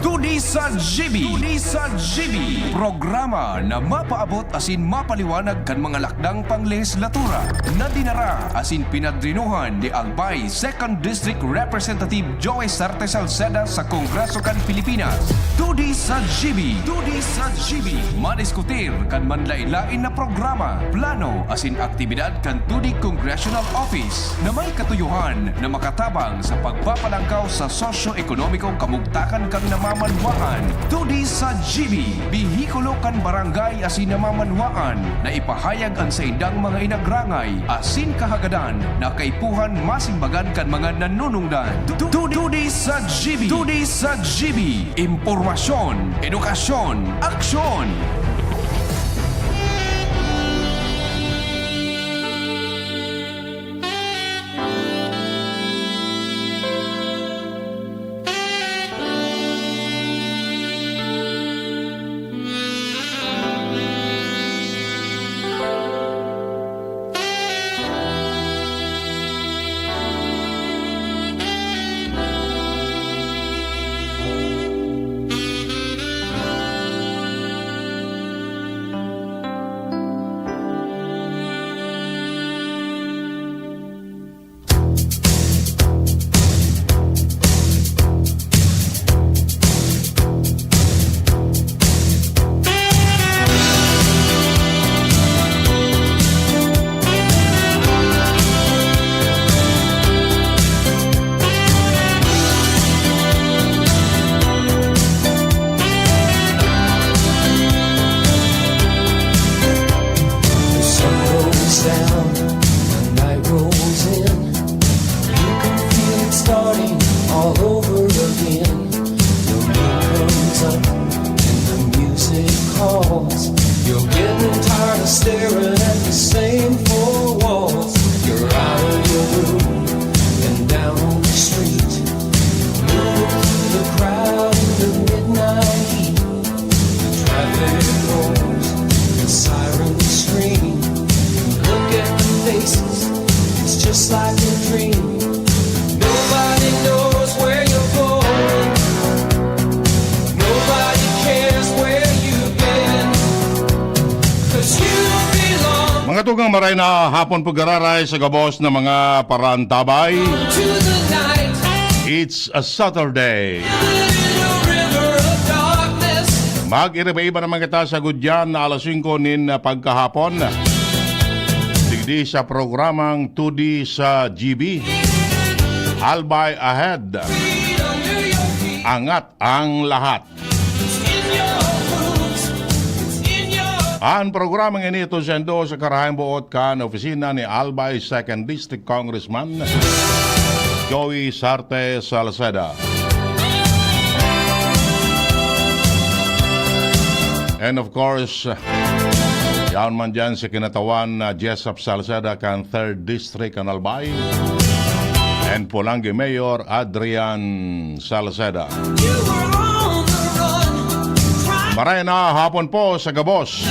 Tudi sa GB. Tudi sa GB. Programa na mapaabot asin mapaliwanag kan mga lakdang panglegislatura na dinara asin pinadrinuhan ni Albay 2nd District Representative Joey Sarte Salceda sa Kongreso kan Pilipinas. Tudi sa GB. Tudi sa GB. Madiskutir kan manlain-lain na programa, plano asin aktibidad kan tudi Congressional Office na may katuyuhan na makatabang sa pagpapalangkaw sa sosyo-ekonomikong kamugtakan kang namamanwaan. Tudi sa GB, bihikulo kan barangay asin namamanwaan na ipahayag ang sa indang mga inagrangay asin kahagadan na kaipuhan masimbagan kan mga nanunungdan. Tudi sa GB. Tudi sa GB. Impormasyon, edukasyon, aksyon. Tugang maray na hapon pagararay sa gabos ng mga parantabay. It's a Saturday. Mag-iriba-iba naman kita sa gudyan na alas 5 nin pagkahapon. Digdi sa programang 2D sa GB. Albay ahead. Angat ang lahat. Ang programang inito sendo sa karahang buot ka na opisina ni Albay 2nd District Congressman Joey Sarte Salceda. And of course, yaon man dyan si kinatawan na Jessup Salceda kan 3rd District kan Albay and Pulangi Mayor Adrian Salceda. Maray na hapon po sa gabos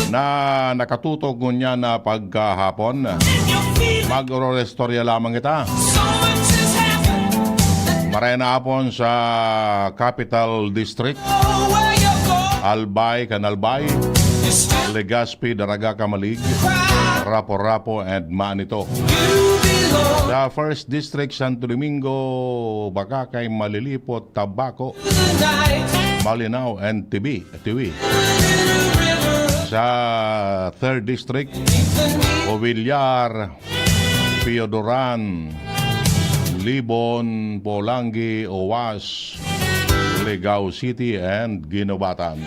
na nakatutok ngunya na pagkahapon. Mag-orestorya lamang kita. Maray na hapon sa Capital District, Albay, Canalbay, Legazpi, Daraga, Kamalig, Rapo-Rapo, and Manito. Sa 1st District, Santo Domingo, Bakakay, Malilipot, Tabaco, Malinaw, and Tiwi. Sa 3rd District, Ovillar, Piodoran, Libon, Polangi, Owas, Legao City, and Ginobatan.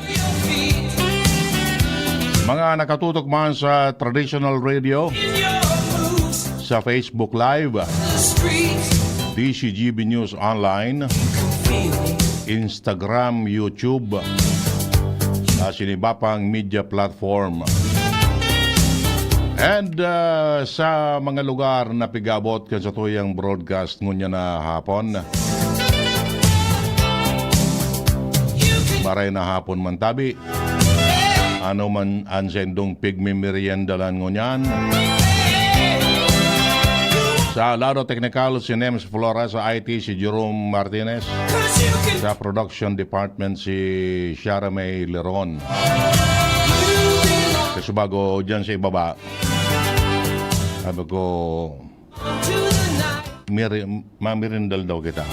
Mga nakatutok man sa traditional radio, sa Facebook Live, DCGB News Online, Instagram, YouTube, sinibapang media platform. And sa mga lugar na pigabot kan sa tuyang broadcast ngunya na hapon. Maray na hapon man tabi. Ano man ansendong pigmimeriendalan ngunyan. Sa Lado Technical, si Nems Flora. Sa IT, si Jerome Martinez. Sa Production Department, si Shara May Leron. Kasi bago dyan sa ibaba, sabi ko, mamirindal daw kita.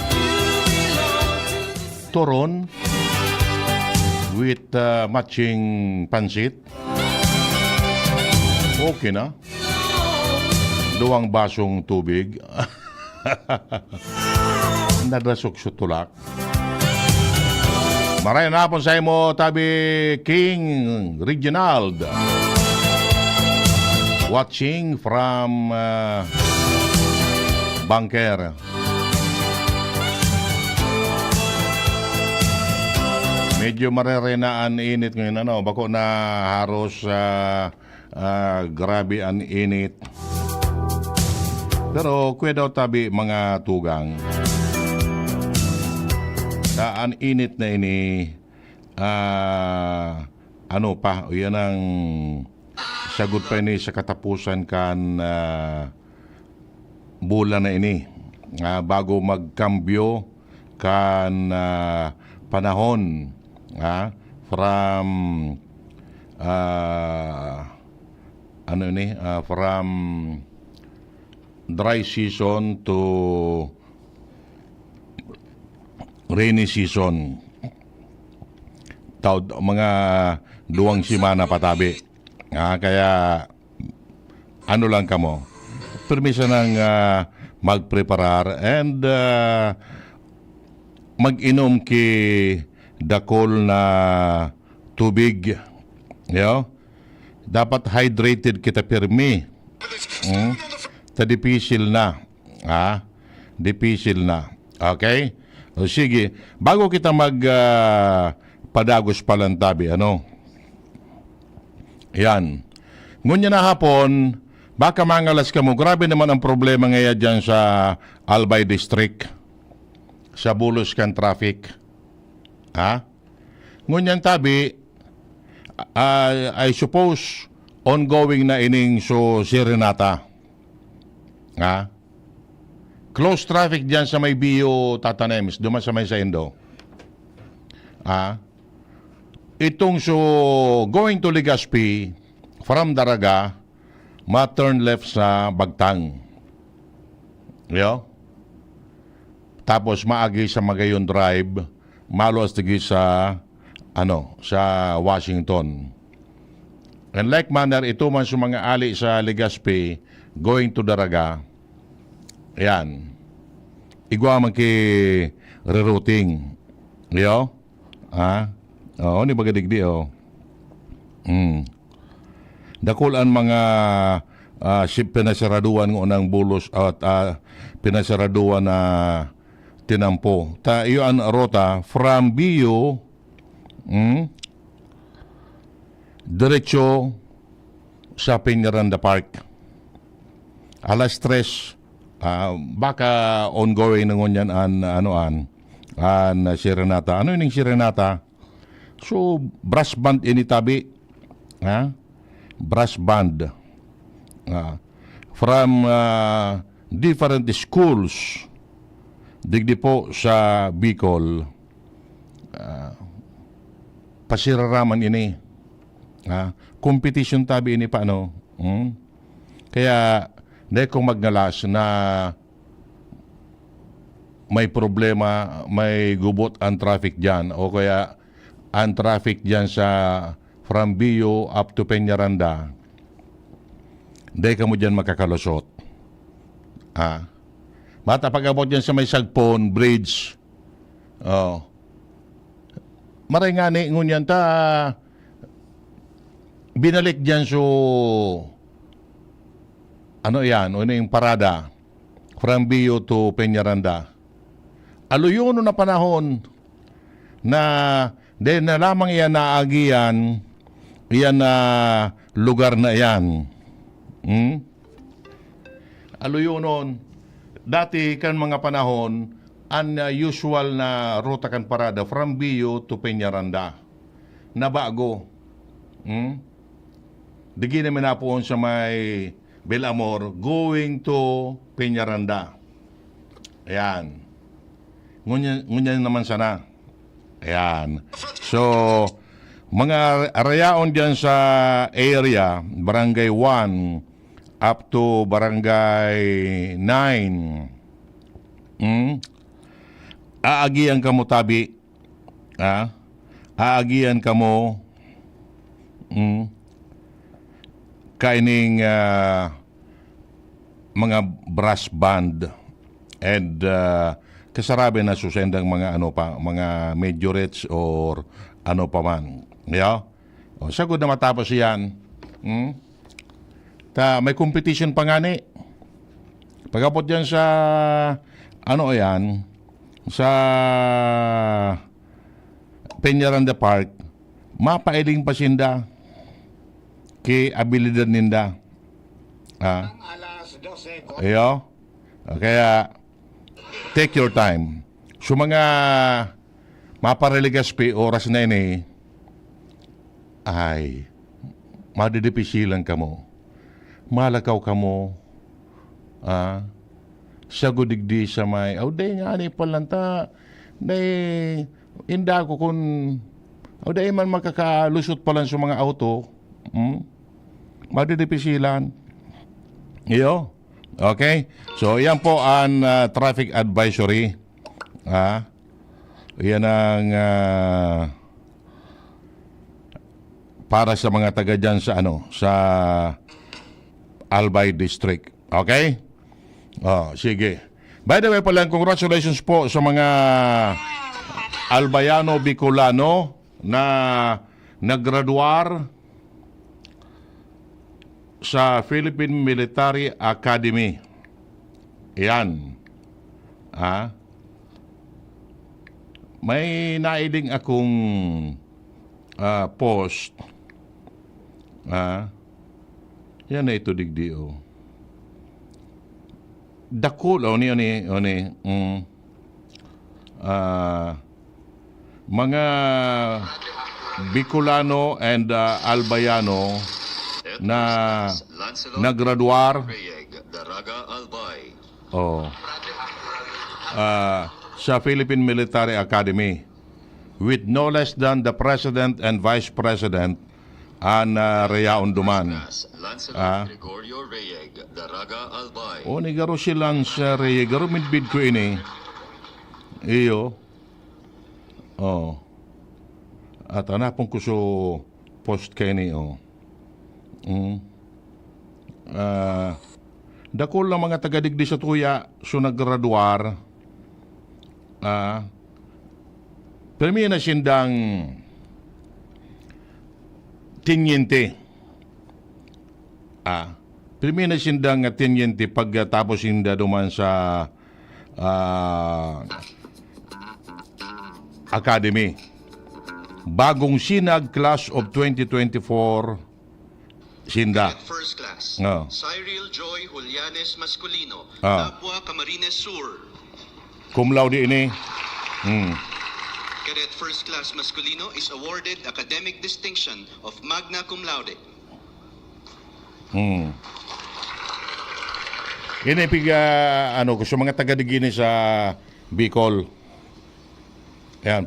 Turon with matching pansit. Okay na. 2 basong tubig. Nadrasok sutulak. Maray na po sa imo, tabi King Reginald. Watching from Bunker. Medyo marerenaan init ngayon. Bako na haros grabe ang init. Pero kuya daw tabi mga tugang. Ang init na ini, ano pa, yan ang sagot pa ini sa katapusan kan bulan na ini. Bago magkambyo kan panahon from from dry season to rainy season. Mga 2 simana patabi. Kaya ano lang kamo, permission ng magpreparar and mag-inom ki dakol na tubig. Dapat hydrated kita pirmi. Dipisil na. Dipisil na. Okay? O sige, bago kita padagos palantabi, yan. Ngunya na hapon, baka mangalas ka mo, grabe naman ang problema ngayon dyan sa Albay District, sa Bulos kan traffic. Ngunyan tabi, I suppose, ongoing na ining so Serenata. Close traffic dyan sa may Bio Tatanemis, duman sa may Saindo. Itong so going to Legazpi from Daraga, ma-turn left sa Bagtang. Tapos maagi sa Magayon Drive, maluas tigi sa sa Washington. And like manner, ito man sa mga ali sa Legazpi going to Daraga, yan. Igwa man ki rerouting. Ni bagadigdi Dakulan mga pinasaraduan ng unang Bulos at pinasaraduan na tinampo. Iyo ang rota from Bio diretso sa Peñaranda Park. Alas 3, baka ongoing na ngunyan an Serenata. Ano yung Serenata? So, brass band initabi. Brass band. From different schools. Digdi po sa Bicol. Pasiraraman ini. Competition tabi ini pa, Kaya, dahil kung magnalas na may problema, may gubot ang traffic dyan, o kaya ang traffic dyan sa from Bio up to Peñaranda, dahil ka mo dyan makakalusot. Mata pag-abot dyan sa may Sagpon Bridge, maray nga ni ngunyan ta, binalik dyan so yung parada from Bio to Peñaranda. Aluyon na panahon na na lamang yan naagian na lugar na yan. Aluyon dati kan mga panahon ang usual na ruta kan parada from Bio to Peñaranda na bago. Digi namin na po sa may Belamor going to Peñaranda. Ayan. Ngunyan naman sana. Ayan. So, mga arayaon dyan sa area, Barangay 1 up to Barangay 9. Aagian ka mo tabi. Aagian ka mo kaining mga brass band and kasarabi na susendang mga mga majorettes or ano pa man. Yeah? O, sagod na matapos yan. May competition pa nga ni. Pagkapot yan sa sa Peñaranda Park, mapailing pa sinda kay abilidad ninda. Iyo. Kaya take your time. So mga mapareligas oras na ini ay madidipisilan ka mo. Malakaw ka mo. Sa gudigdi sa may day nga ni palanta day inda ko kung day man makakalusot pa lang sa mga auto madidipisilan. Iyo. Okay? So, yan po ang traffic advisory. Yan ang para sa mga taga dyan sa sa Albay District. Okay? Sige. By the way pala, congratulations po sa mga Albayano Bicolano na naggraduar sa Philippine Military Academy. Yan. May naiding akong post. Yan na ito digdio. Dakul, mga Bicolano and Albayano na nagraduar sa Philippine Military Academy with no less than the President and Vice President and Reyaon Duman. Ni garo silang sa Reyeg, garo midbid ko ini. Iyo. At anapong ko so post kay ni dakol lang mga tagadigdi sa tuya so naggraduar permi na sindang tinyente permi na sindang tinyente pagkatapos sinda duman sa academy bagong sinag class of 2024 sinda. First class. Cyril Joy Julianes Masculino, Lapua Camarines Sur. Cum laude ini. Cadet First Class Masculino is awarded academic distinction of magna cum laude. Ini piga ko sa mga taga-digini sa Bicol. Ayan,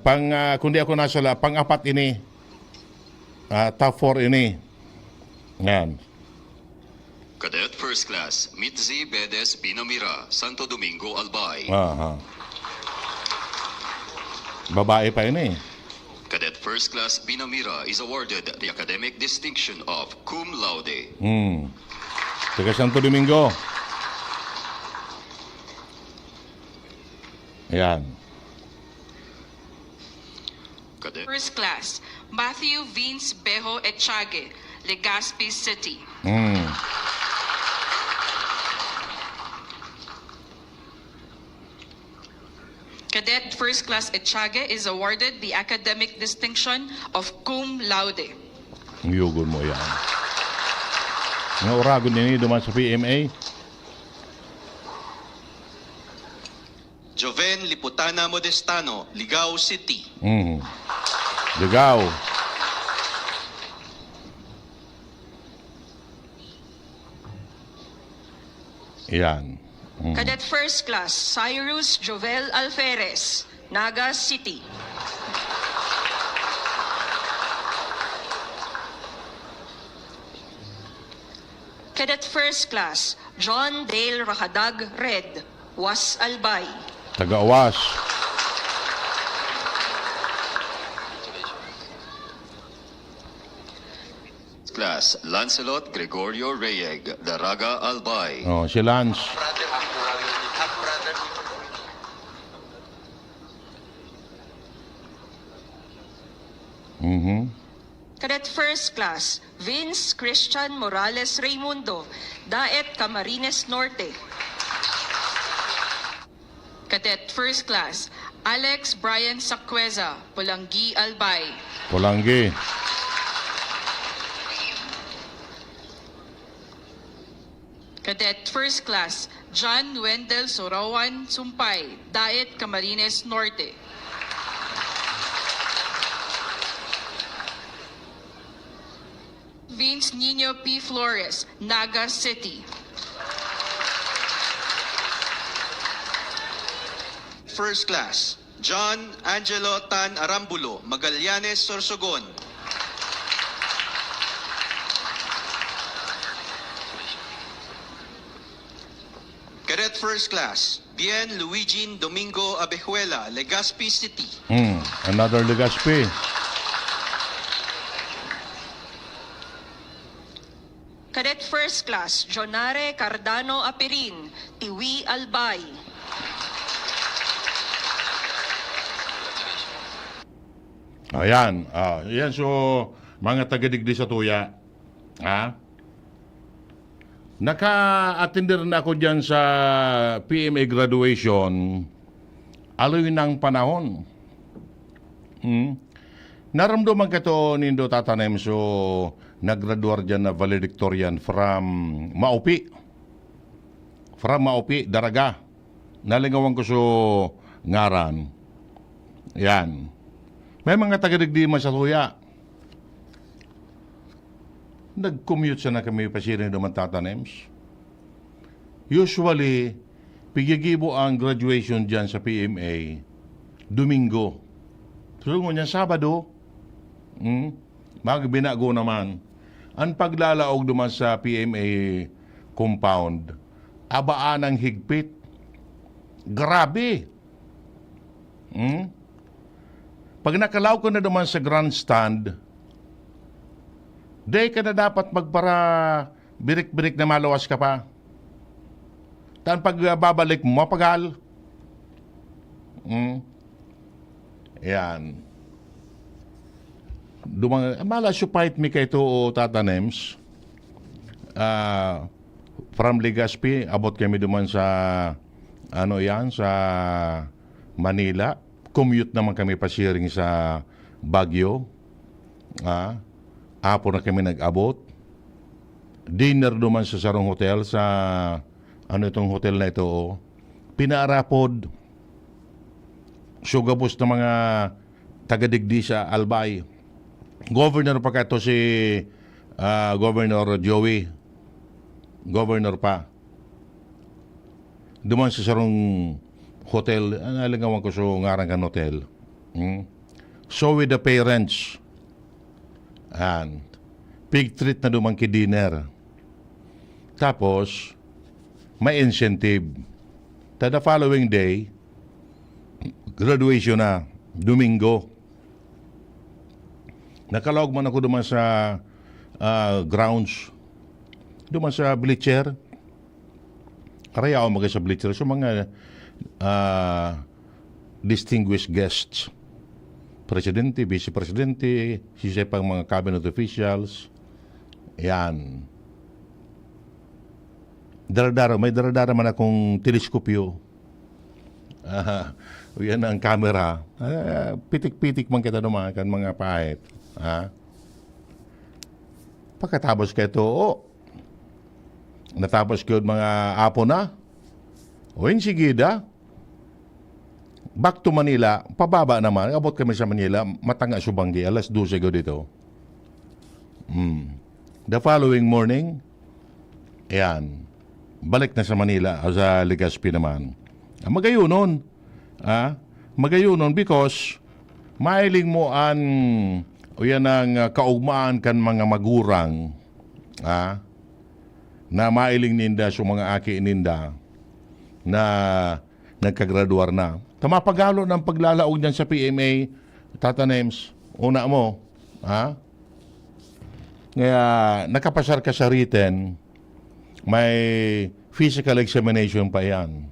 kundi ako nasala, pang-apat ini. Top 4 ini. Yan. Cadet First Class Mitzi Bedes Binamira, Santo Domingo, Albay. Babae pa ini. Cadet First Class Binamira is awarded the academic distinction of cum laude. Taga Santo Domingo. Yan. Cadet First Class Matthew Vince Bejo Echage, Legazpi City. Cadet First Class Echage is awarded the academic distinction of cum laude. Yugon mo yan. Nga oragon nini duman sa PMA. Joven Liputana Modestano, Ligao City. Ligao. Yan. Cadet First Class Cyrus Jovel Alferez, Naga City. Cadet First Class John Dale Rahadag Red, Was Albay. Taga-Awas. Class Lancelot Gregorio Reyeg, Daraga Albay. Oh, si Lance. Cadet First Class Vince Christian Morales Raimundo, Daet Camarines Norte. Cadet First Class Alex Brian Sacueza, Pulangi Albay. Pulangi. Cadet First Class John Wendell Sorawan Sumpay, Daet Camarines Norte. Vince Nino P. Flores, Naga City. First Class John Angelo Tan Arambulo, Magallanes, Sorsogon. Cadet First Class Bien Luigi Domingo Abejuela, Legazpi City. Another Legazpi. Cadet First Class Jonare Cardano Apirin, Tiwi Albay. Ayan. Yan, so, mga taga-digdi sa tuya. Naka-attender na ako dyan sa PMA graduation. Aloy ng panahon. Naramdaman ka to nindo tatanem, so naggraduar dyan na valedictorian from Maupi. From Maupi, Daraga. Nalingawan ko so ngaran. Yan. May mga taga-digdi man sa tuya. Nag-commute sana kami pasirin naman tatanems. Usually, pigigibo ang graduation dyan sa PMA, Domingo. Tulungan niyan, Sabado. Magbinago naman. Ang paglalaog naman sa PMA compound, abaan ang higpit. Grabe. Pag nakalaw ka na naman sa grandstand, day ka na dapat magpara birik-birik na malawas ka pa. Tan pag babalik mo, mapagal. Yan. Malasupait mi kay to o tatanems. From Legazpi, abot kami duman sa sa Manila. Commute naman kami pa-sharing sa Baguio. Apo na kami nag-abot. Dinner naman sa Sarong Hotel sa itong hotel na ito. Pinaarapod. Sugabos na mga taga-digdi sa Albay. Governor pa ka ito si Governor Joey. Governor pa. Duman sa Sarong Hotel, nalingawan ko sa Ngarangan Hotel. So with the parents, and pig treat na dumang ki-dinner. Tapos, may incentive. The following day, graduation na, Domingo. Nakalawag man ako duman sa grounds, duman sa bleacher. Karaya ako magay sa bleacher. So mga distinguished guests, presidente, vice-presidente, pang mga cabinet officials, yan. May daradara man akong teleskopyo. Yan ang camera. Pitik-pitik man kita naman kan mga pahit. Pagkatapos ka ito, natapos ko mga apo na, sigida, back to Manila, pababa naman, abot kami sa Manila, matanga Subanggi, alas 12 ko dito. The following morning, ayan, balik na sa Manila o sa Legazpi naman. Magayunon. Magayunon because mailing mo o yan ang kaugmaan kan mga magurang na mailing ninda sa mga aki ninda na nagkagraduar na. Tamapagalo ng paglalaog dyan sa PMA, Tata Nems, una mo, Kaya nakapasar ka sa written, may physical examination pa yan.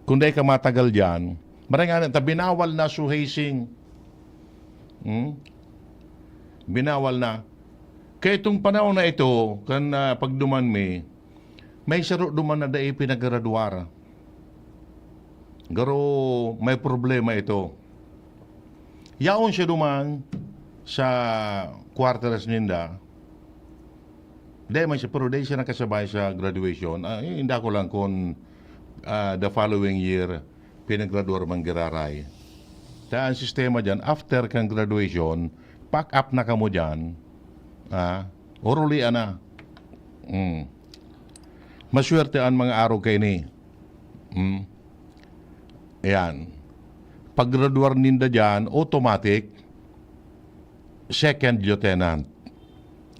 Kung di ka matagal dyan, marangan, binawal na suhasing. Binawal na. Kaya itong panahon na ito, kan pagduman may saro duman na dahi pinaggraduara. Garo may problema ito. Yaon siya duman sa quarters ninda. Dahil man siya, pero dahil siya nakasabay sa graduation, hindi ko lang kung the following year pinaggraduar man giraray. Kaya ang sistema dyan, after kang graduation, pack up na ka mo dyan, urulian na. Maswerte ang mga araw kayo ni. Ayan. Pag-graduar ninda dyan, automatic, second lieutenant.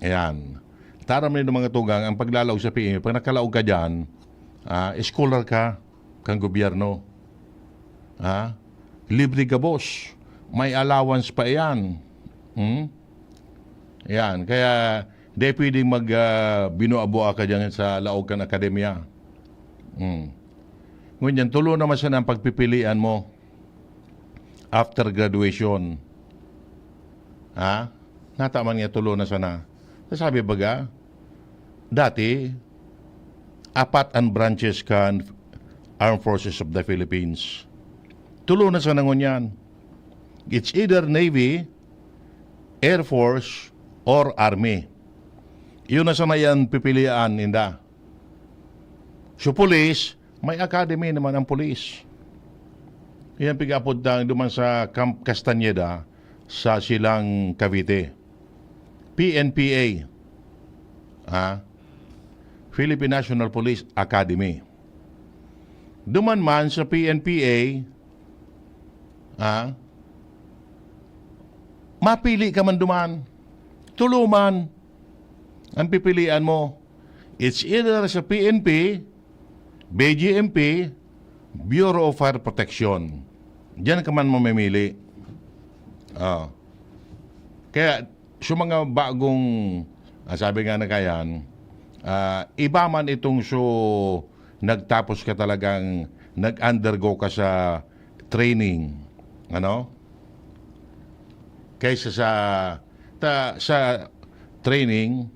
Ayan. Taram nila mga tugang, ang paglalaog sa PMA, pag nakalaog ka dyan, scholar ka, kang gobyerno. Libre ka, boss. May allowance pa yan. Ayan. Kaya, di pwedeng binuabua ka dyan sa laog kan akademya. Ngunyan, tulo naman siya ng pagpipilian mo after graduation. Nataman niya tulo na sana. Sabi baga, dati, 4 ang branches kan Armed Forces of the Philippines. Tulo na sana ngunyan. It's either Navy, Air Force, or Army. Yun na sana yan pipilian, ninda. So, police, may academy naman ang police. Yan pigapod duman sa Camp Castaneda sa Silang Cavite. PNPA. Philippine National Police Academy. Duman man sa PNPA, mapili ka man duman. Tuluman ang pipilian mo. It's either sa PNP, BGMP, Bureau of Fire Protection. Diyan ka man mamimili. Kaya, sa mga bagong, sabi nga na kayan, iba man itong nagtapos ka talagang, nag-undergo ka sa training. Kaysa sa training,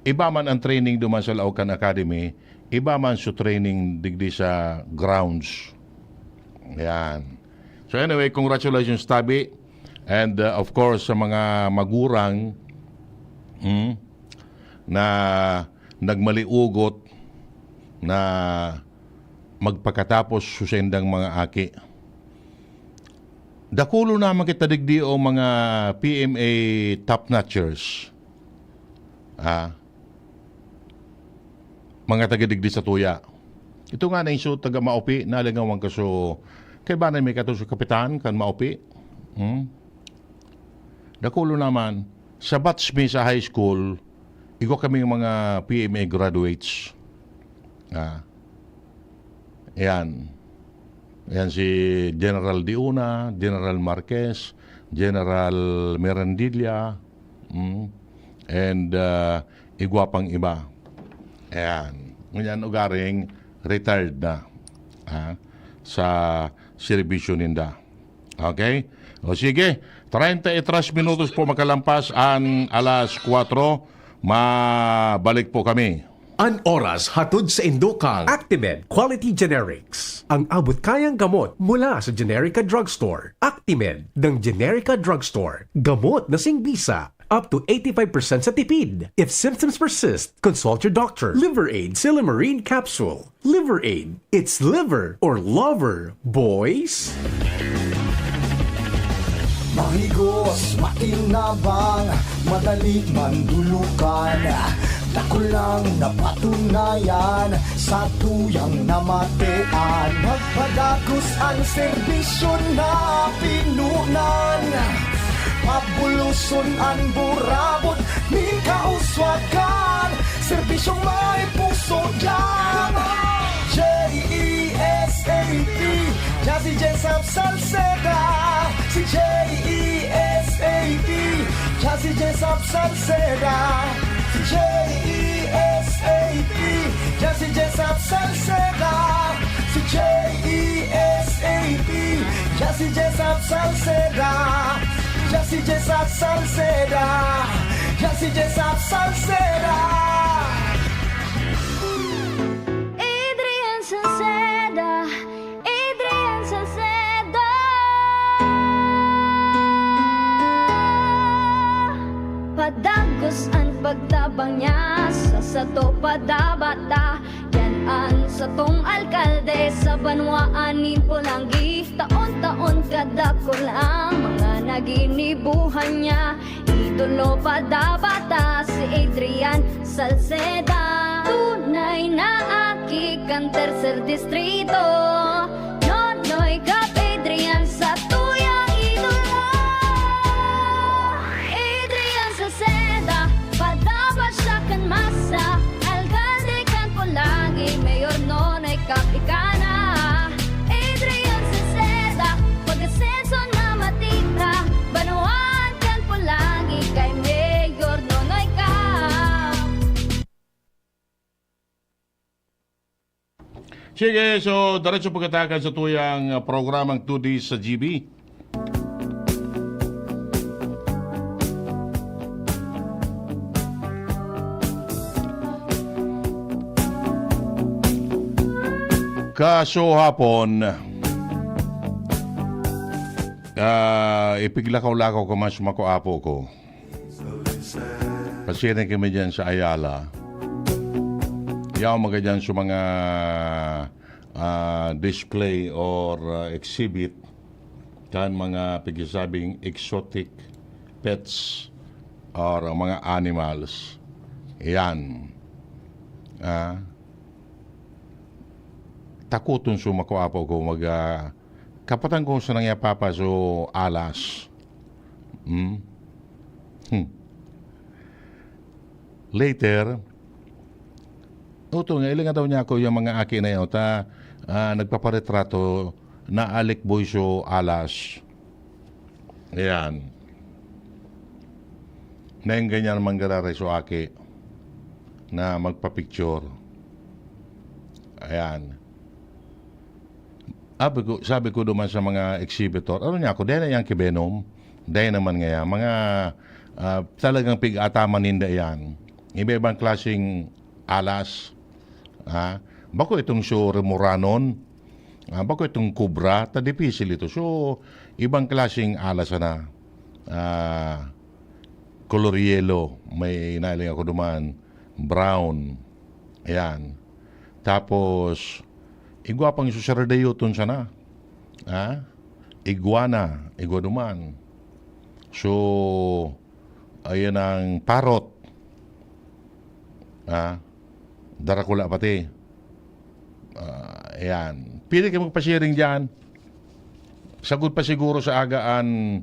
iba man ang training duman sa Laucan Academy, iba man sa training digdi sa grounds. Yan. So anyway, congratulations, Tabi. And of course, sa mga magurang na nagmaliugot na magpakatapos susendang mga aki. Dakulo naman kita digdi o mga PMA top-notchers. Mga taga-digdi sa tuya. Ito nga na iso taga-maupi, nalangawan ka kay ba na may kato kapitan, kan maupi? Dakulo naman, sa batch me sa high school, igo kami mga PMA graduates. Yan. Yan si General Diuna, General Marquez, General Merendilla, and igwapang iba. Ayan. Ngayon ugaring retired na sa serbisyo ninda. Okay? O sige, 33 minutos po makalampas ang alas 4. Mabalik po kami. An oras hatod sa Indokang Actimed Quality Generics. Ang abot kayang gamot mula sa Generica Drugstore. Actimed ng Generica Drugstore. Gamot na singbisa. Up to 85% sa tipid. If symptoms persist, consult your doctor. Liver Aid Silimarine Capsule. Liver Aid. It's liver or lover, boys. Mahigos, makinabang, madali mandulukan. Dako lang napatunayan sa tuyang namatean. Nagpadagos ang serbisyo na pinunan. Pabuluson ang burabot ni kauswagan. Serbisyong may puso yan. J-E-S-A-P Jazzy Jessup Salceda. Si J-E-S-A-P Jazzy Jessup Salceda. Si J-E-S-A-P Jazzy Jessup Salceda. Si J-E-S-A-P Jazzy Jessup Salceda. Jazzy Jessup Salceda. Jazzy Jessup Salceda. Adrian Salceda, Adrian Salceda. Padagos ang pagtabang niya sa sato padabata. Yan ang satong alkalde sa banwaanin Pulangi. Taon-taon kadako lang mga naginibuhan niya. Idolo padabata si Adrian Salceda. Tunay na aki kang tercer distrito. Nonoy Kap Adrian sa tuyang idolo. Adrian Salceda, padabat siya kan masa. Alcalde kan Pulangi, Mayor Nonoy Kap ikana. Adrian Salceda, pag-asenso na matita. Banuan kan Pulangi kay Mayor Nonoy Kap. Sige, so diretso pagkatakan sa tuyang programang 2D sa GB. Kaso hapon, ipiglakaw-lakaw ko mas makuapo ko. Pasirin kami dyan sa Ayala. Yaw mga dyan sa mga display or exhibit kan mga pigisabing exotic pets or mga animals. Yan. Takuton sa makuapo ko kapatan ko sa nangyapapa so alas. Later, ilinga daw niya ako yung mga aki na yun, nagpaparetrato na alikboy so alas. Ayan. Na yung ganyan manggararay so aki na magpa-picture. Ayan. Sabi ko naman sa mga exhibitor, ano niya ako, dahil na yan kibenom, dahil naman nga yan, mga talagang pig-ataman ninda yan. Iba-ibang klaseng alas. Bako itong so remuranon, bako itong kubra, tadipisil ito. So, ibang klaseng alas na. Color yellow, may nailing ako duman, brown. Ayan. Tapos, igwapang susaradayoton sana. Iguana duman. So, ayan ang parrot. Darakula pati. Ayan. Pili kayo magpa-sharing dyan. Sagot pa siguro sa agaan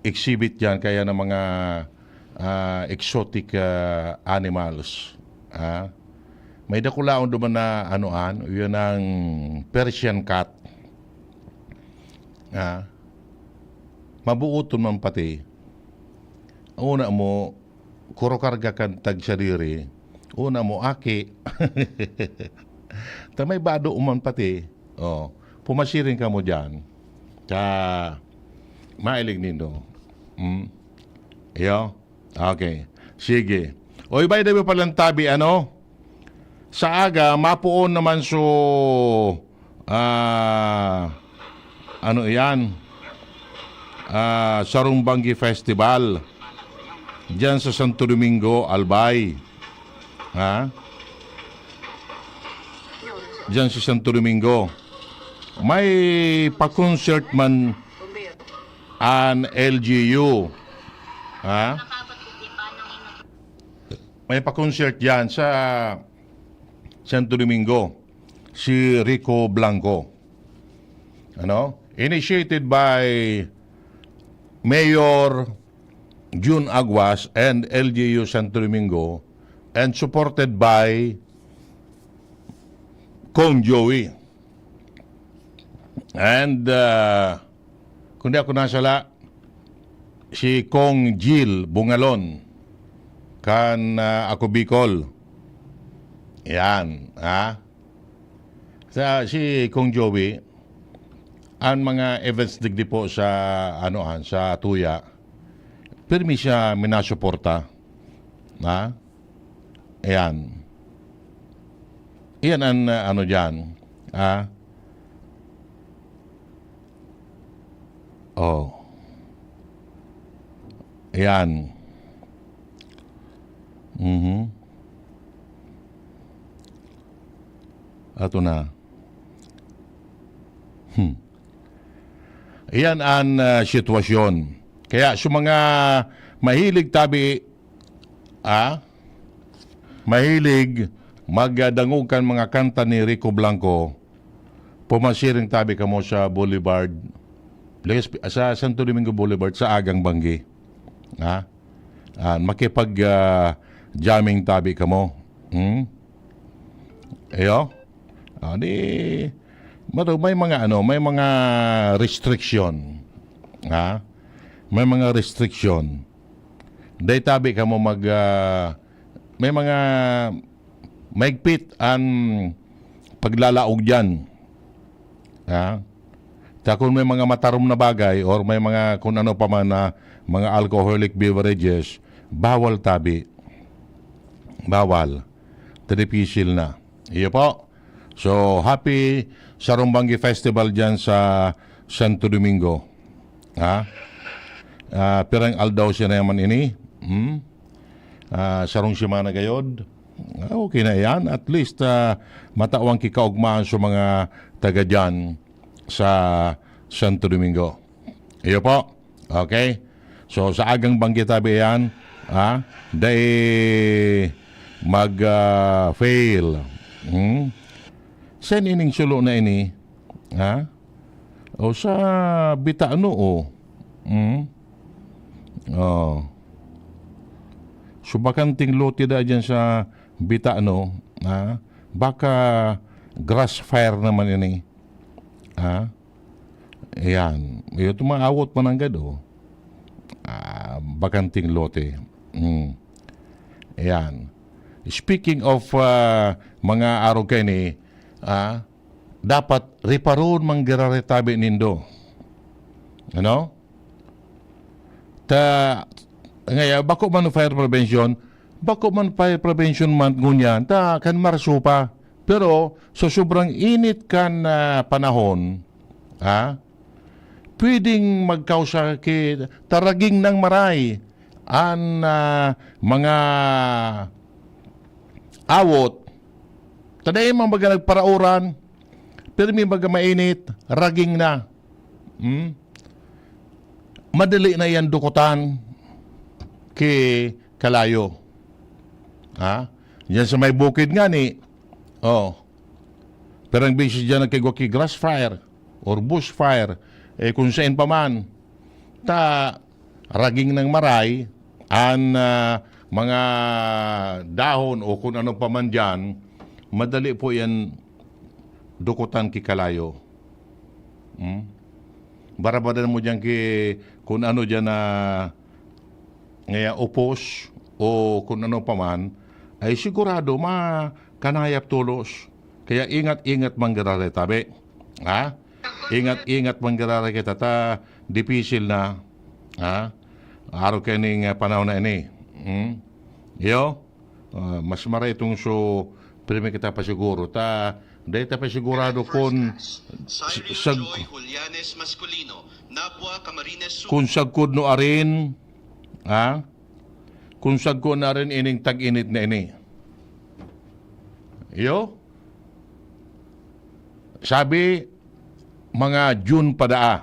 exhibit dyan kaya ng mga exotic animals. May dakulaon duman na yun ang Persian cat. Mabuoton man pati. Una mo, kurokarga kan tagsadiri. Una mo, aki. Tamay bado uman pati. Pumasiring ka mo dyan. Mailig nindo. Iyo? Okay. Sige. O iba'y dabi palang tabi, sa aga, mapuon naman so Sarumbanggi Festival diyan sa Santo Domingo, Albay. Diyan sa Santo Domingo. May pa-concert man an LGU. may pa-concert yan sa Santo Domingo, si Rico Blanco. Initiated by Mayor June Aguas and LGU Santo Domingo and supported by Kong Joey. And kung di ako nasala, si Kong Jill Bungalon kan ako Bicol. Yan, si Kong Joey, ang mga events digdi po sa sa Tuya, pirmi siya minasuporta. Ayan. Iyan ang dyan. Ayan. Ato na. Iyan ang sitwasyon. Kaya sa mga mahilig tabi, mahilig magdangog kan mga kanta ni Rico Blanco, pumasiring tabi ka mo sa Boulevard, sa Santo Domingo Boulevard, sa Agang Banggi. Makipag-jamming tabi ka mo. May mga restriction. May mga restriction. Day tabi ka mo may mga maigpit ang paglalaog dyan. Kung may mga matarom na bagay or may mga kung ano pa man na mga alcoholic beverages, bawal tabi. Bawal. Tripisil na. Iyo po. So, happy Sarumbanggi Festival dyan sa Santo Domingo. Pirang aldaw siya na yaman ini. Sarong simana gayod. Okay na yan. At least matawang kikaugmaan sa mga taga dyan sa Santo Domingo. Iyo po. Okay? So, sa Agang Banggi tabi yan, mag-fail. Sen ining sulo na ini, o sa Bitaano, subakanting lote da dyan sa Bitaano, baka grass fire naman ini. Ayan. Ito maawot man ang gado. Bakanting lote. Ayan. Speaking of mga araw kayo ni, dapat riparon manggiraretabi nindo. Ngaya, bako man fire prevention man ngunyan, kan marso pa. Pero, so sobrang init kan panahon, pwedeng magkausa taraging ng maray ang mga awot. Taday mga baga nagparauran, pero may baga mainit, raging na. Madali na yan dukutan kalayo. Yan sa may bukid nga ni, pero ang bisis dyan nagkigwa grass fire or bush fire, kung saan pa man, raging ng maray, ang mga dahon o kung ano pa man dyan, madali po yan dukutan kikalayo. Barabadan mo dyan kung ano dyan na upos o kung ano pa man, ay sigurado kanayap tulos. Kaya ingat-ingat manggarare tabi. Ingat-ingat manggarare kita dipisil na. Araw kaning panahon na ini. Mas maray itong prime kita pa siguro. Dahil pa sigurado kung kung sagkod no arin, kung sagkod na rin ining tag-init na ini. Sabi, mga June padaa,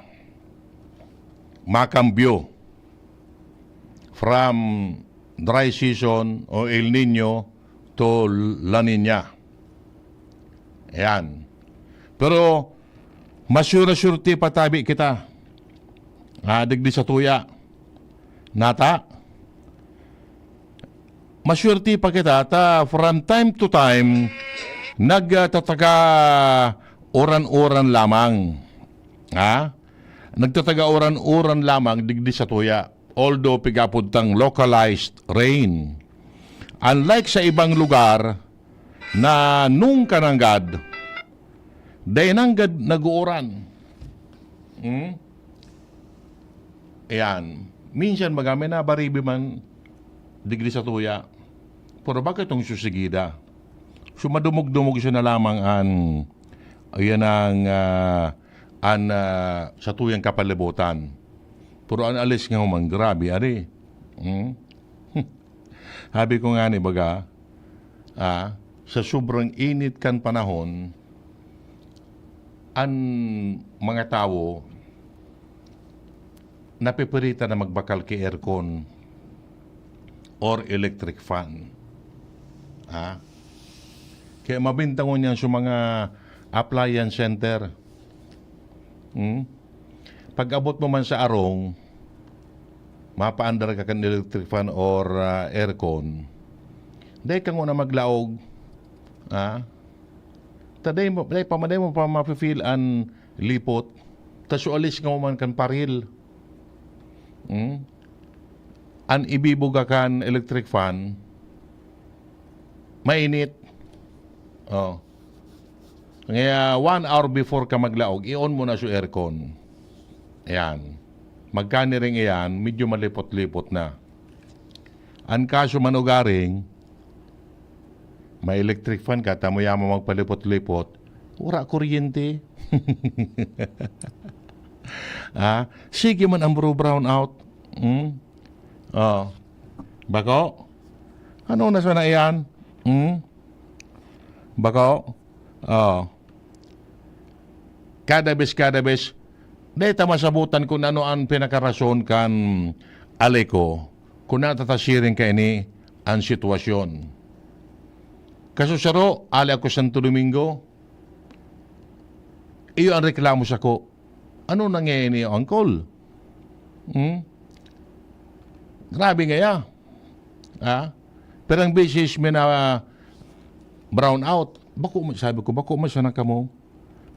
makambyo from dry season o El Nino to La Nina. Ayan. Pero masyura-surti patabi kita. Digdi sa tuya. Nata. Masyurti pa kita ta from time to time nagtataga oran-oran lamang. Nagtataga oran-oran lamang digdi sa tuya. Although pigapod tang localized rain. Unlike sa ibang lugar na nung kananggad, day nanggad nag-uuran. Ayan. Minsan magami na baribi man digdi sa tuya. Pero bakit itong susigida? So madumog-dumog siya na lamang ayan ang sa tuyang kapalibutan. Pero ang alis nga humang grabe, ari. Habi ko nga ni baga, sa sobrang init kan panahon, ang mga tao napipirita na magbakal kay aircon or electric fan. Kaya mabintangon yan sa mga appliance center. Pag abot mo man sa arong, mapaandar ka kan electric fan or aircon, dahil ka na maglaog. Taday mo pa mapifeel ang lipot, tas ualis nga mo man kan paril. An ibibuga kan electric fan, mainit. Ngaya 1 hour before ka maglaog, i-on mo na sa aircon. Ayan. Magkaniring iyan, medyo malipot-lipot na. Ang kaso manugaring, may electric fan ka, tamo yaman magpalipot-lipot, wala kuryente. Sige man ang brown out. Bako? Ano na sana iyan? Bako? Kada bes, dahil masabutan kung ano ang pinakarason kan aleko kung natatasirin ka ini ang sitwasyon. Kasusaro, ali ako Santo Domingo, iyo ang reklamo sa ko, ano nangyayari niyo, uncle? Grabe nga ya. Pero ang basis may na brown out, sabi ko, bako masana ka mo,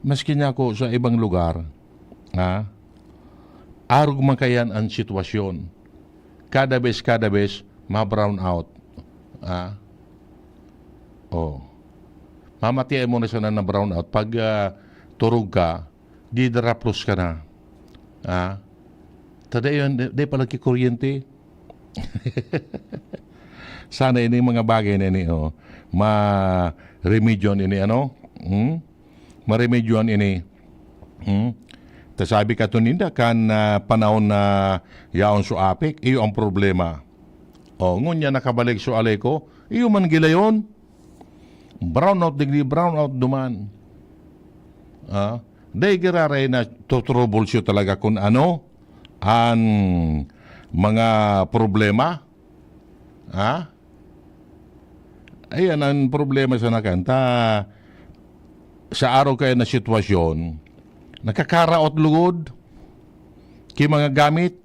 maski niya ako sa ibang lugar, arog man kayan ang sitwasyon. Kada bes, ma-brown out. Mamatiay mo na sana na brown out. Pag turog ka, di daraplos ka na. Tada yun, di pala kikuryente. Sana ini mga bagay na ini, ma-remedyon ini, ma-remedyon ini. Sabi ka tuninda kan panahon na yaon so apik, iyo ang problema. Ngunya nakabalik so aleko, iyo man gilayon. Brown out digdi, brown out duman. Day giraray na troubleshoot talaga kung ano ang mga problema. Ayan ang problema sa nakanta. Sa araw kayo na sitwasyon, nakakaraot lugod kay mga gamit,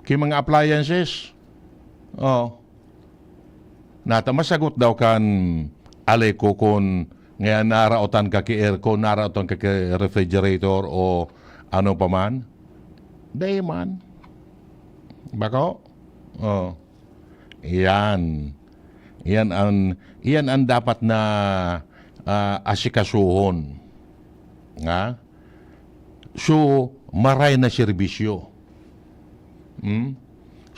kay mga appliances. Nata masagot daw kan aleko kung ngayon naraotan ka kay aircon, naraotan ka kay refrigerator o ano pa man. Day man. Bako? Iyan ang dapat na asikasuhon. So, maray na serbisyo.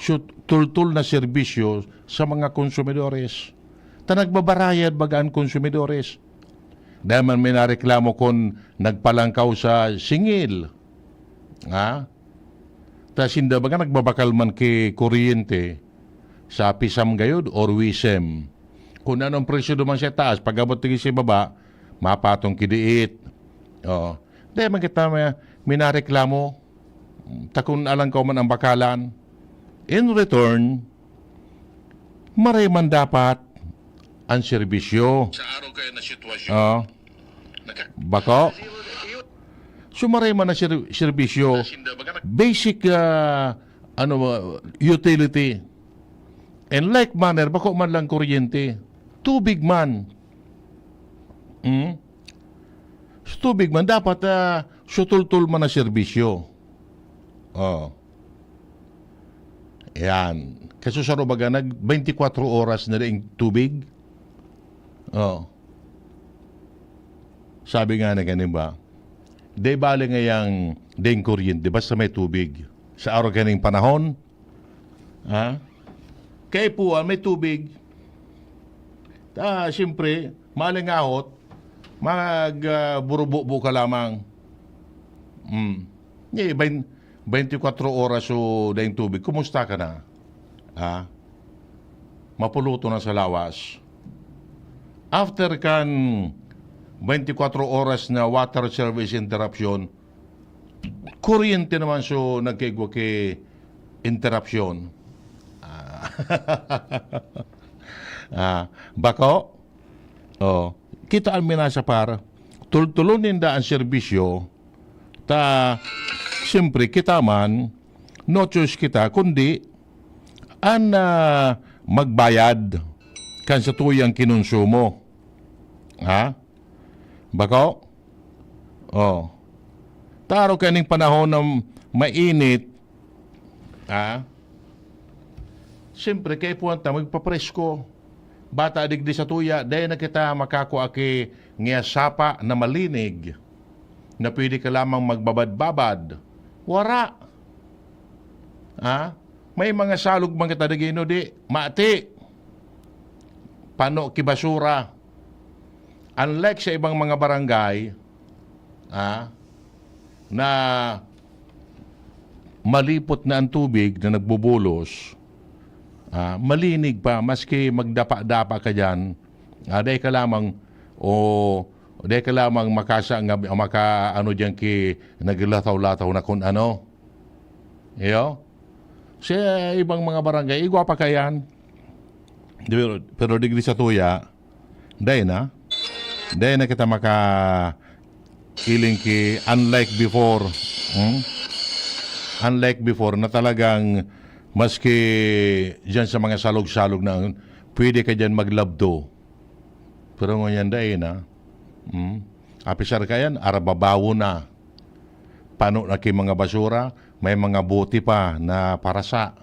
So, tultul na serbisyo sa mga konsumidores. Nagbabarayad bagaan konsumidores. Dahil man may nareklamo kung nagpalangkaw sa singil. Tapos hindi baga nagbabakal man kay kuryente sa pisam gayod or wisem. Kung anong presyo duman siya taas, pag abot tingin siya baba, mapatong kidiit. Dahil man kita may nareklamo, takun alang ko man ang bakalan. In return, maray man dapat ang serbisyo. Sa araw kayo na sitwasyon. Bako? So maray man na serbisyo. Basic utility. And like manner, bako man lang kuryente. Tubig man. Tubig man, dapat sutultul man na serbisyo. Yan. Kasi sa baga, 24 oras na rin tubig. Sabi nga na ganun ba? Di bali ngayang ding kuryente, basta may tubig. Sa araw kaning panahon, kaya po, may tubig. Siyempre, malingahot, magburubo ka lamang. 24 oras o daing tubig, kumusta ka na? Mapuluto na sa lawas. After kan 24 oras na water service interruption, kuryente naman so nagkigwa ke interruption. Bako? Kita ang minasa para tultulunin da ang serbisyo siyempre kita man no choice kita kundi ang magbayad kan sa tuyang kinonsumo. Bako? Taro kaning panahon ng mainit, siyempre kay puwanta magpapresko. Bata digdi sa tuya, dahil na kita makakuha ki nga sapa na malinig na pwede ka lamang magbabad-babad. Wara. May mga salog mga kitadagino di, mati. Pano kibasura. Unlike sa ibang mga barangay, na malipot na ang tubig na nagbubulos, malinig pa, maski magdapa-dapa ka dyan, dahil ka lamang, dahil ka lamang ano dyan ki naglataw-lataw na kung ano. Sa ibang mga barangay, igwa pa ka yan. Pero digdi sa tuya, dahil na kita iling ki, unlike before, na talagang maski dyan sa mga salog-salog na pwede ka dyan maglabdo. Pero ngayon dahil na, apisar ka yan, arababawo na. Paano na ki mga basura, may mga buti pa na parasa.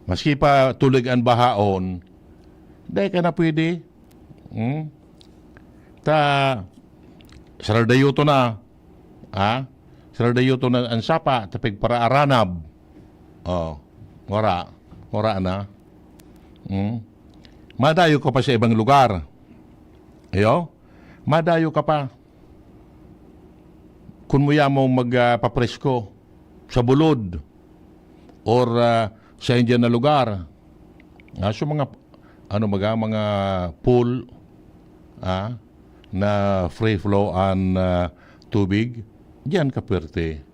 Maski pa tulig ang bahaon, dahil ka na pwede. Saraldayuto na. Saraldayuto na ang sapa, tapig para aranab. Wara na. Madayo ka pa sa ibang lugar. Madayo ka pa. Kung mo mong magpapresko sa bulod or sa Indian na lugar. So mga mga pool na free flow ang tubig, diyan ka pwerte.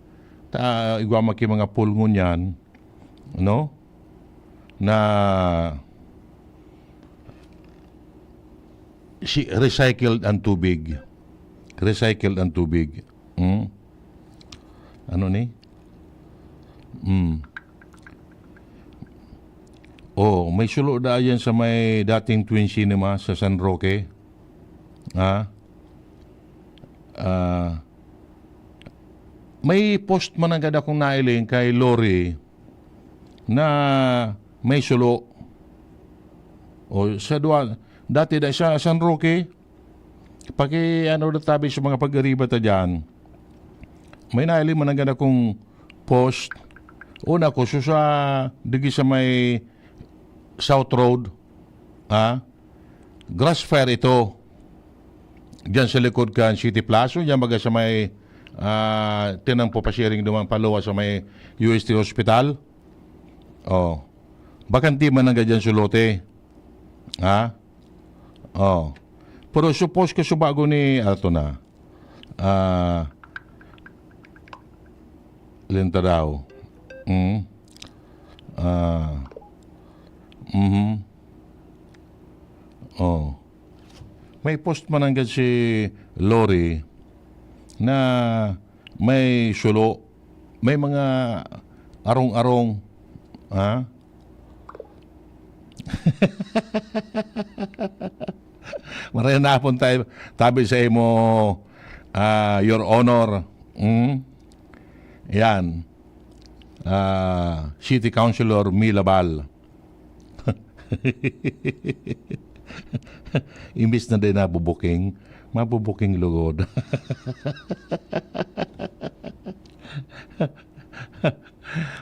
Igwa maki mga pool ngunyan, no? Na recycled ang tubig. Recycled ang tubig. Ano ni? May sulo da yan sa may dating Twin Cinema sa San Roque. May post man agad akong nailing kay Lori na may sulo. Sa dati da sa San Roque, tabi sa mga pag-ariba ta dyan, may nailing man agad akong post. Una ko, sa digi sa may South Road, grass fire ito. Diyan sa likod kan City Plaza, diyan baga sa may tinang po pa-sharing duman paluwa sa may UST Hospital. Bakanti man nga dyan sulote. Pero suppose ka subago ni ato na. Lenta daw. Oh. May post man agad si Lori na may sulo, may mga arong-arong, ha? Maray na pun tayo, tabi sa imo, Your Honor. Yan. City Councilor Milabal. Imbis na din nabubuking, mabubuking lugod.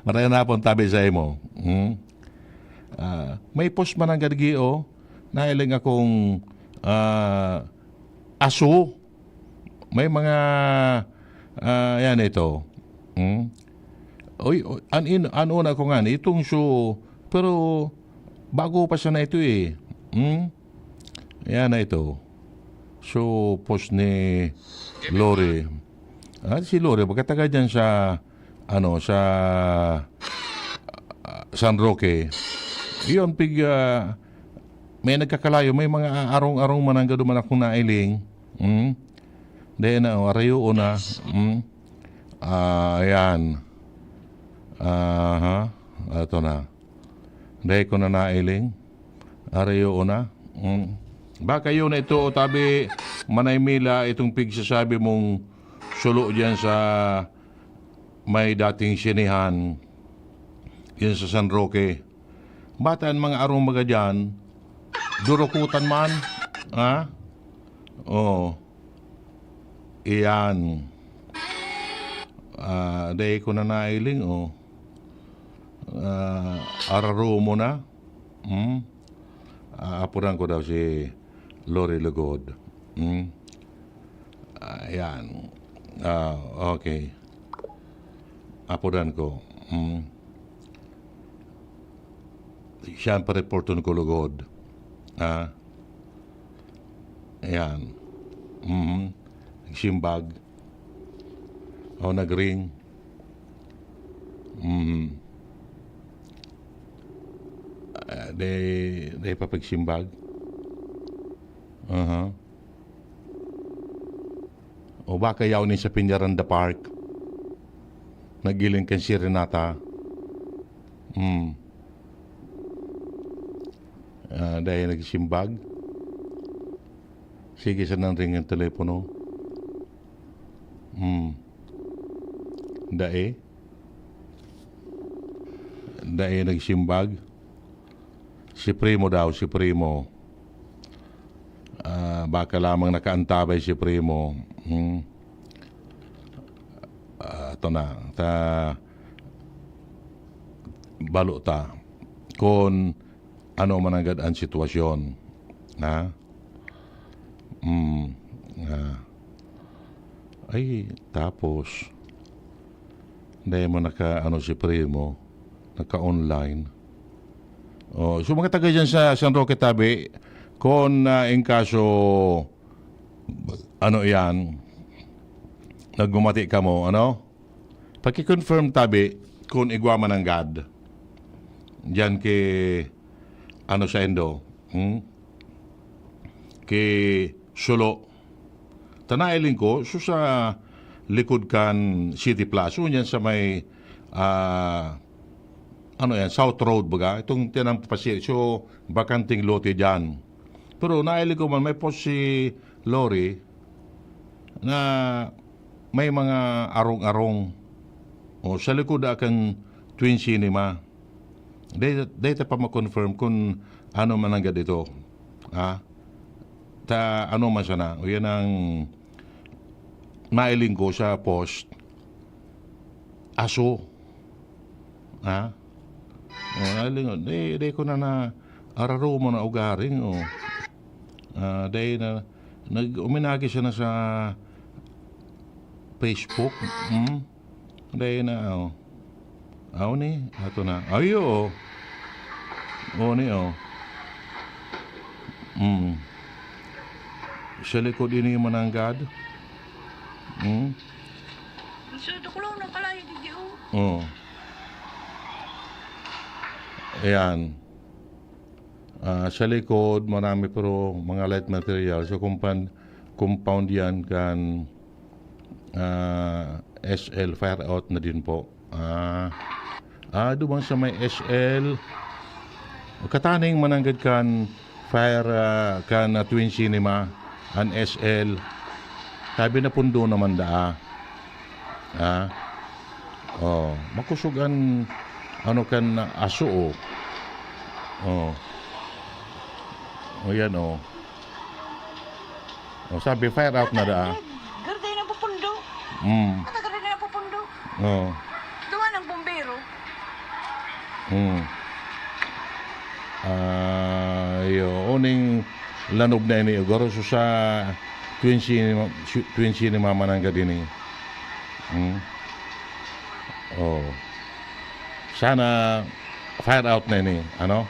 Maray na pun tabi sa imo. May post man ang gadgio, nailing akong aso. May mga yan ito. Oy, ano na ko nga itong show, pero bago pa siya na ito eh. Yan na ito. So, post ni Lori. Si Lori, magkataga dyan sa sa San Roque. Iyon, may nagkakalayo, may mga arong-arong manangga duman akong nailing. Dahil na, arayo na. Ayan. Ito na. Dahil ko na nailing. Arayo na. Baka yun na ito, tabi, Manaymila, itong pigsasabi mong sulo dyan sa may dating sinihan. Yan sa San Roque. Bataan mga arong mga dyan, durukutan man. Ha? Oo. Iyan. Dahil ko na nailing, araro mo na. Apuran ko daw si Lori Lugod. Ayan. Okay. Apuran ko. Siya ang pa-reporton ko Lugod. Ayan. Nagsimbag. Nagring. They papagsimbag. O baka yaw ni sa Piñaranda Park. Nagiling kan si Renata. Dahil nagsimbag. Sige sa nang ring ang telepono. Dahil nagsimbag. Si Primo daw, si Primo. Baka lamang nakaantabay si Primo. Ito na. Baluta. Kung ano man agad ang sitwasyon. Ay, tapos dahil mo si Primo, naka-online. So mga taga dyan sa San Roque tabi, kung in kaso, yan, naggumati ka mo, paki-confirm tabi, kung igwa man ang God. Diyan sa endo, Sulo. Tanailing ko, sa likod kan City Plaza, yan sa may, South Road baga, itong tinang pasir. So, bakanting lote dyan. Pero nailing ko man, may post si Lori na may mga arong-arong sa likod akan Twin Cinema. Data pa ma-confirm kung ano man ang dito. Ano man siya na. O yan ang nailing ko sa post. Aso. Nailing, day ko na araro mo na ugaring. Day na, uminagi siya na sa Facebook. Day na, ni, ato na. Ayo, ni, sa likod ini mananggad. Sa dukulong na kalayo di. Ayan. Sa likod, marami pero mga light material. So, compound yan kan SL fire out na din po. Doon sa may SL, kataning mananggad kan fire kan Twin Cinema, an SL, sabi na pundo naman daa. Makusugan ano kan aso yan sabi fire out na daa. Garday na pupundo. Garday na pupundo. Duwa ng bumbero. Uning lanob na ini goro so sa Twin Cinema manangga din sana fire out na ini ano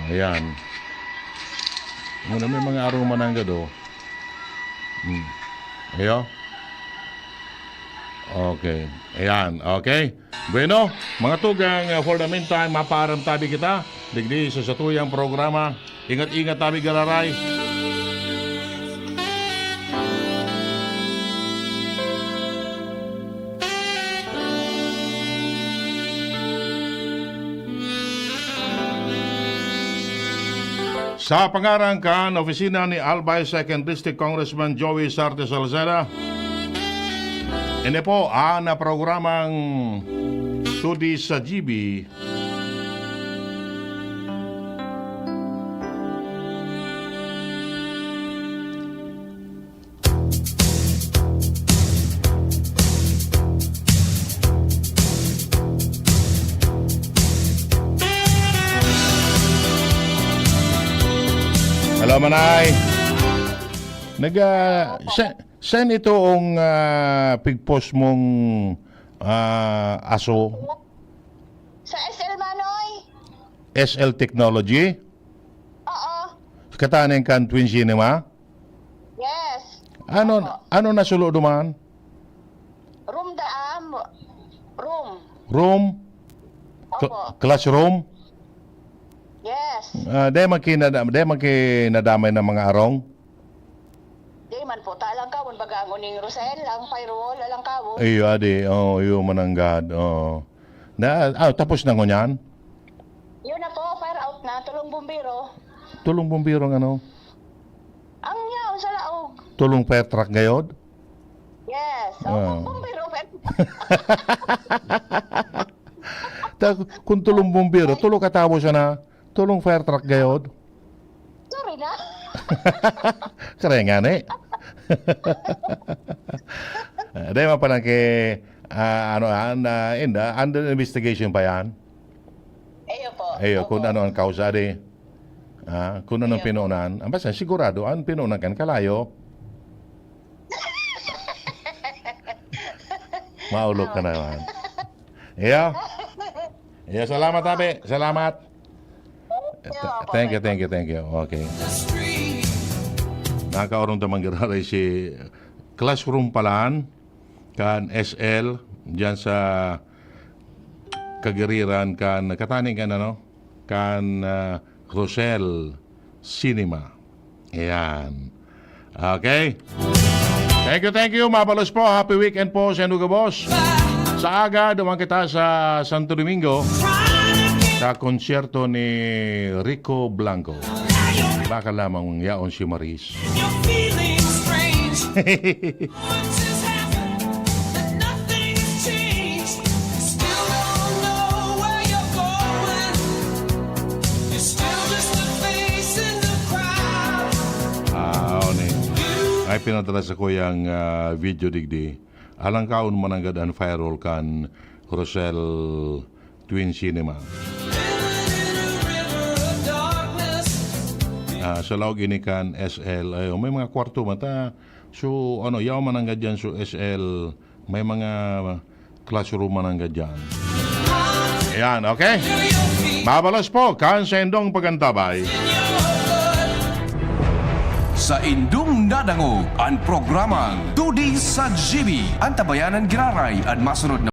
ayan muna may mga araw manangga do ayo okay ayan okay bueno mga tugang for the meantime maparam tabi kita digdi sa satuyang programa ingat-ingat tabi galaray. Sa pangarangkan, opisina ni Albay 2nd District Congressman Joey Sarte Salceda. Ini po ang programang Tudi sa GB. Hello, Manay. Saan ito ang pigpost mong aso? Sa SL Manoy. SL Technology? Oo. Kataning kan Twin Cinema? Yes. Ano nasulo duman? Room daam. Room. Room? Opo. Classroom? Yes. Di man kinadamay ng mga arong? Di man po. Talang kawon bagangon ng Rosel. Ang firewall. Alang kawon. Iyo, adi. Iyo mananggad. Tapos na ngunyan? Yun na po. Fire out na. Tulong bumbiro. Tulong bumbirong ano? Ang yaw sa laog. Tulong fire truck gayod? Yes. Bumbiro. Kung tulong bumbiro, tulong katapos na. Tulong fire truck gayod? Sorry na. Kaya nga ni. Dahil mapalang under investigation pa yan? Eyo po. Kung ano ang kausa di. Kung ano ang pinunan. Ang basta sigurado, ang pinunan kan kalayo. Maulog ka naman. Salamat tabi. Salamat. Thank you. Okay. Nakaurong tamang gararay si classroom palaan kan SL diyan sa Kagiriran kan kataning kan Rosel Cinema. Ayan. Okay. Thank you. Mabalos po. Happy weekend po sa Nuga Boss. Sa aga, dumaan kita sa Santo Domingo sa konsyerto ni Rico Blanco. Baka lamang yaon si Maris. Ay pinadala sa ko yung video digdi. Alang kaon mananggad ang firewall kan Rosel Twin Cinema. Sa laog ini kan SL may mga kwarto mata. So yaw mananggad dyan so SL may mga classroom mananggad dyan. Ayan, okay? Mabalas po kan sa indong pagantabay. Sa indung nadangog ang programang Tudi sa GB. Ang tabayanan giraray at masunod na